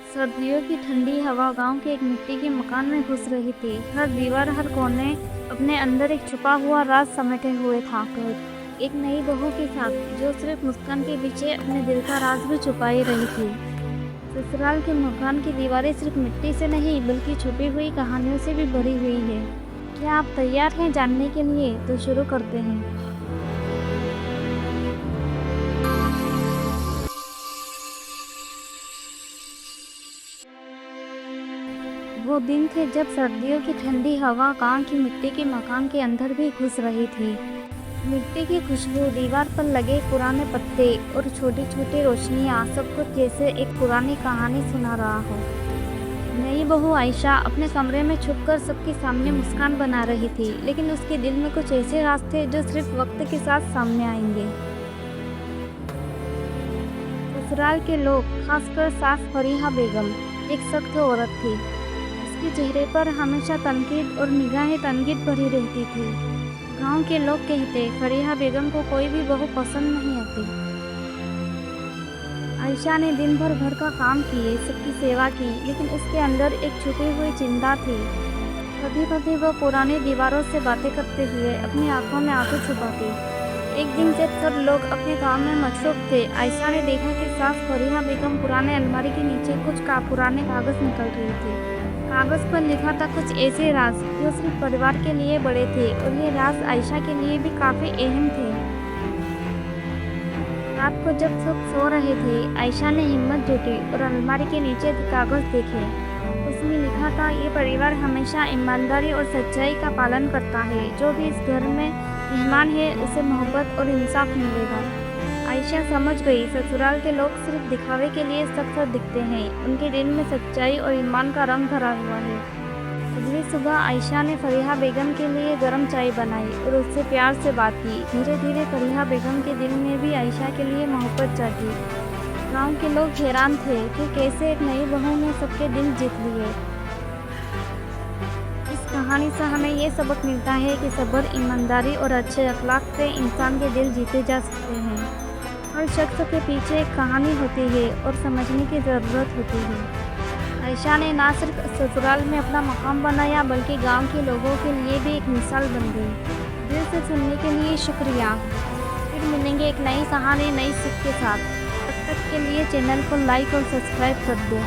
सर्दियों की ठंडी हवा गांव के एक मिट्टी के मकान में घुस रही थी। हर दीवार, हर कोने अपने अंदर एक छुपा हुआ राज समेटे हुए था। एक नई बहू के साथ जो सिर्फ मुस्कान के पीछे अपने दिल का राज भी छुपाई रही थी। ससुराल के मकान की दीवारें सिर्फ मिट्टी से नहीं बल्कि छुपी हुई कहानियों से भी भरी हुई है। क्या आप तैयार हैं जानने के लिए? तो शुरू करते हैं। वो दिन थे जब सर्दियों की ठंडी हवा गांव की मिट्टी के मकान के अंदर भी घुस रही थी। मिट्टी की खुशबू, दीवार पर लगे पुराने पत्ते और छोटी छोटी रोशनियां सब कुछ जैसे एक पुरानी कहानी सुना रहा हो। नई बहू आयशा अपने कमरे में छुपकर सबके सामने मुस्कान बना रही थी, लेकिन उसके दिल में कुछ ऐसे राज थे जो सिर्फ वक्त के साथ सामने आएंगे। ससुराल के लोग, खासकर सास फरीहा बेगम, एक सख्त औरत थी। उसके चेहरे पर हमेशा तनकीद और निगाहें तनकीद भरी रहती थी। गांव के लोग कहते फरीहा बेगम को कोई भी बहू पसंद नहीं आती। आयशा ने दिन भर घर का काम किए, सबकी सेवा की, लेकिन उसके अंदर एक छुपी हुई चिंता थी। कभी कभी वह पुरानी दीवारों से बातें करते हुए अपनी आंखों में आंसू छुपाती। एक दिन जब सब लोग अपने काम में मशरूफ थे, आयशा ने देखा कि सास फरीहा बेगम पुराने अलमारी के नीचे कुछ पुराने कागज निकल रही थी। कागज पर लिखा था कुछ ऐसे राज जो सिर्फ परिवार के लिए बड़े थे, और ये राज आयशा के लिए भी काफी अहम थे। रात को जब सब सो रहे थे, आयशा ने हिम्मत जुटी और अलमारी के नीचे कागज देखे। उसमें लिखा था, ये परिवार हमेशा ईमानदारी और सच्चाई का पालन करता है। जो भी इस घर में मेहमान है उसे मोहब्बत और इंसाफ मिलेगा। आयशा समझ गई, ससुराल के लोग सिर्फ दिखावे के लिए सख्त दिखते हैं, उनके दिल में सच्चाई और ईमान का रंग भरा हुआ है। अगली सुबह आयशा ने फरीहा बेगम के लिए गर्म चाय बनाई और उससे प्यार से बात की। धीरे धीरे फरीहा बेगम के दिल में भी आयशा के लिए मोहब्बत जागी। गांव के लोग हैरान थे कि कैसे एक नई बहू ने सबके दिल जीत लिए। इस कहानी से हमें ये सबक मिलता है कि सब्र, ईमानदारी और अच्छे अखलाक से इंसान के दिल जीते जा सकते हैं। हर शख्स के पीछे एक कहानी होती है और समझने की ज़रूरत होती है। आयशा ने ना सिर्फ ससुराल में अपना मकाम बनाया बल्कि गांव के लोगों के लिए भी एक मिसाल बन गई। दिल से सुनने के लिए शुक्रिया। फिर मिलेंगे एक नई कहानी, नई सीख के साथ। तब तक के लिए चैनल को लाइक और सब्सक्राइब कर दो।